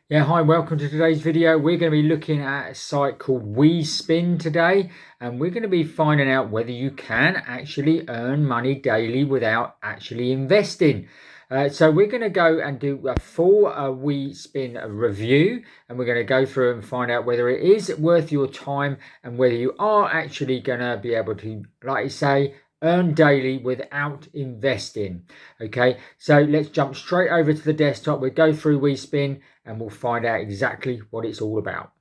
Yeah, hi, welcome to today's video. We're going to be looking at a site called wespin today, and we're going to be finding out whether you can actually earn money daily without actually investing. So we're going to go and do a full wespin review, and we're going to go through and find out whether it is worth your time and whether you are actually going to be able to, like you say, earn daily without investing. Okay, so let's jump straight over to the desktop. We'll go through wespin and we'll find out exactly what it's all about.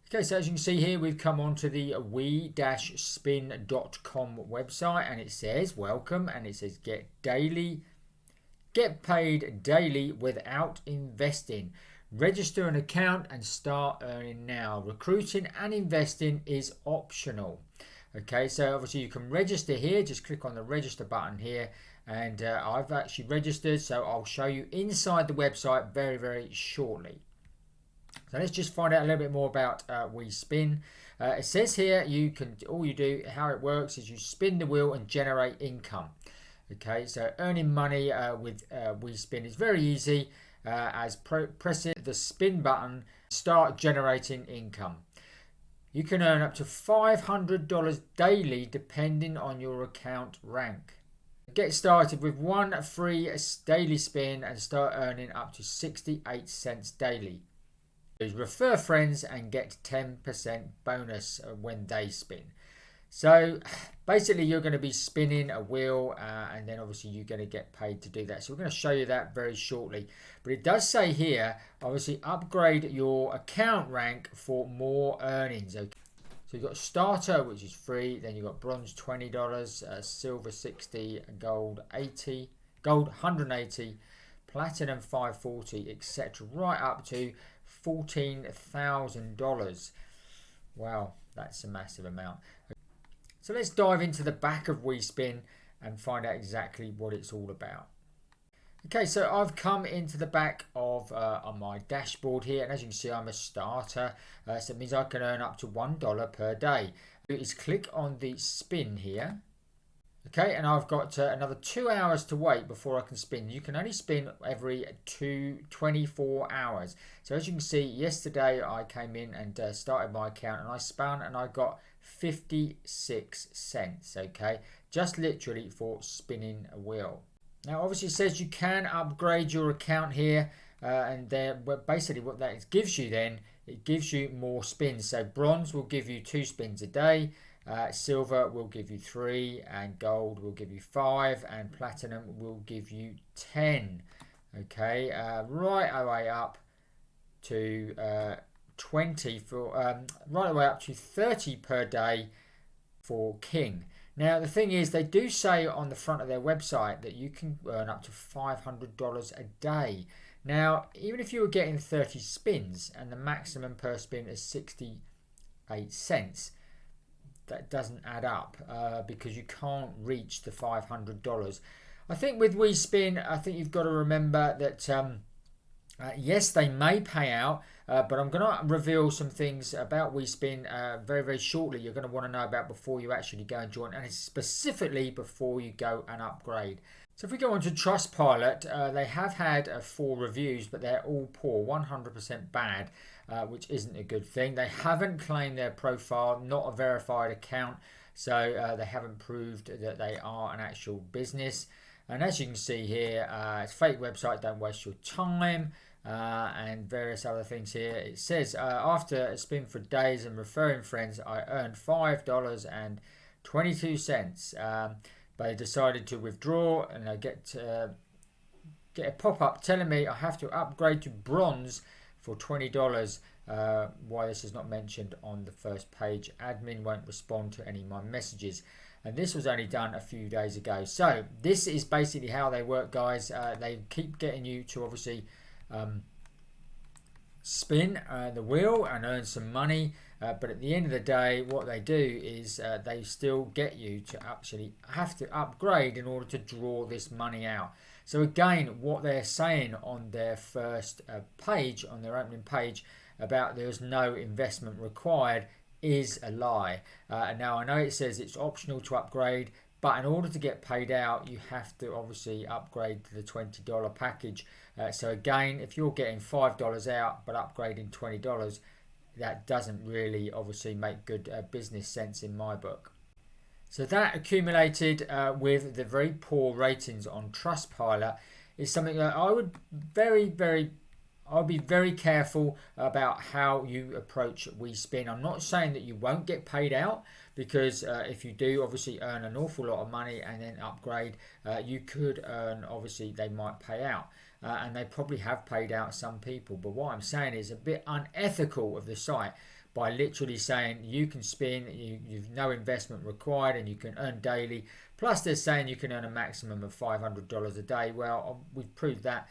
Okay, so as you can see here, we've come onto the we-spin.com website, and it says welcome, and it says get paid daily without investing. Register an account and start earning now. Recruiting and investing is optional. Okay, so obviously you can register here. Just click on the register button here, and I've actually registered, so I'll show you inside the website very shortly. So let's just find out a little bit more about wespin. It says here how it works is you spin the wheel and generate income. Okay, so earning money with wespin is very easy, as pressing the spin button start generating income. You can earn up to $500 daily depending on your account rank. Get started with one free daily spin and start earning up to 68 cents daily. Refer friends and get 10% bonus when they spin. So basically you're going to be spinning a wheel, and then obviously you're going to get paid to do that. So we're going to show you that very shortly. But it does say here, obviously upgrade your account rank for more earnings. Okay. So you've got starter, which is free. Then you've got bronze $20, silver 60, gold 80, gold 180, platinum 540, etc. Right up to $14,000. Wow, that's a massive amount. So let's dive into the back of wespin and find out exactly what it's all about. Okay, so I've come into the back of on my dashboard here, and as you can see, I'm a starter, so it means I can earn up to $1 per day. Is click on the spin here. Okay, and I've got another 2 hours to wait before I can spin. You can only spin every 24 hours. So as you can see, yesterday I came in and started my account, and I spun and I got 56 cents. Okay, just literally for spinning a wheel. Now obviously it says you can upgrade your account here, and basically what that gives you then, it gives you more spins. So bronze will give you 2 spins a day, silver will give you 3, and gold will give you 5, and platinum will give you 10. Okay, right away up to 20 for right away up to 30 per day for king. Now the thing is, they do say on the front of their website that you can earn up to $500 a day. Now even if you were getting 30 spins and the maximum per spin is 68 cents, that doesn't add up, because you can't reach the $500. I think with wespin, I think you've got to remember that yes, they may pay out, but I'm going to reveal some things about wespin very shortly. You're going to want to know about before you actually go and join, and it's specifically before you go and upgrade. So if we go on to Trustpilot, they have had 4 reviews, but they're all poor, 100% bad, which isn't a good thing. They haven't claimed their profile, not a verified account, so they haven't proved that they are an actual business. And as you can see here, it's a fake website, don't waste your time, and various other things here. It says, after a spin for days and referring friends, I earned $5.22. But I decided to withdraw, and I get a pop-up telling me I have to upgrade to bronze for $20. Why this is not mentioned on the first page. Admin won't respond to any of my messages. And this was only done a few days ago. So this is basically how they work, guys. They keep getting you to obviously spin the wheel and earn some money, but at the end of the day, what they do is they still get you to actually have to upgrade in order to draw this money out. So again, what they're saying on their first page, on their opening page, about there's no investment required is a lie. Now I know it says it's optional to upgrade, but in order to get paid out, you have to obviously upgrade to the $20 package. So again, if you're getting $5 out but upgrading $20, that doesn't really obviously make good business sense in my book. So that accumulated with the very poor ratings on Trustpilot is something that I would I'll be very careful about how you approach wespin. I'm not saying that you won't get paid out, because if you do obviously earn an awful lot of money and then upgrade, you could earn, obviously they might pay out. And they probably have paid out some people. But what I'm saying is a bit unethical of the site by literally saying you can spin, you've no investment required, and you can earn daily. Plus they're saying you can earn a maximum of $500 a day. Well, we've proved that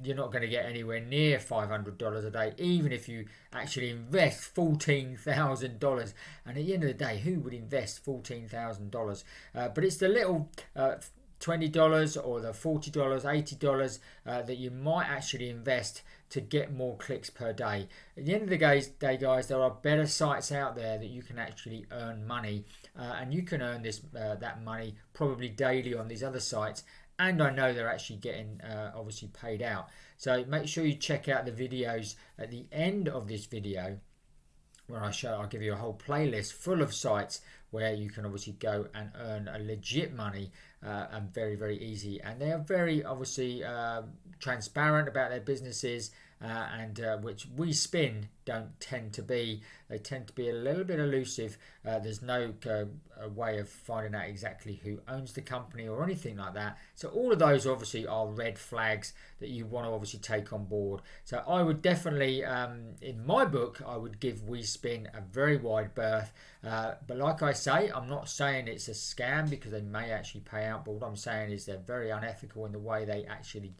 you're not going to get anywhere near $500 a day, even if you actually invest $14,000. And at the end of the day, who would invest $14,000? But it's the little $20 or the $40, $80 that you might actually invest to get more clicks per day. At the end of the day, guys, there are better sites out there that you can actually earn money, and you can earn that money probably daily on these other sites. And I know they're actually getting obviously paid out. So make sure you check out the videos at the end of this video, where I'll give you a whole playlist full of sites where you can obviously go and earn a legit money, and very, very easy. And they are very obviously transparent about their businesses, and which wespin don't tend to be. They tend to be a little bit elusive. There's no way of finding out exactly who owns the company or anything like that. So all of those obviously are red flags that you want to obviously take on board. So I would definitely, in my book, I would give wespin a very wide berth. But like I say, I'm not saying it's a scam, because they may actually pay out. But what I'm saying is they're very unethical in the way they actually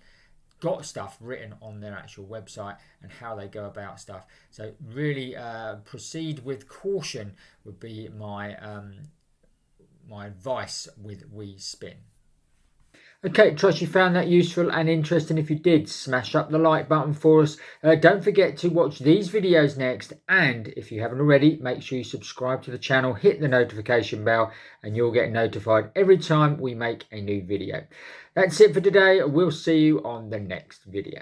got stuff written on their actual website and how they go about stuff. So really proceed with caution would be my my advice with wespin. Okay, trust you found that useful and interesting. If you did, smash up the like button for us. Don't forget to watch these videos next, and if you haven't already, make sure you subscribe to the channel, hit the notification bell, and you'll get notified every time we make a new video. That's it for today. We'll see you on the next video.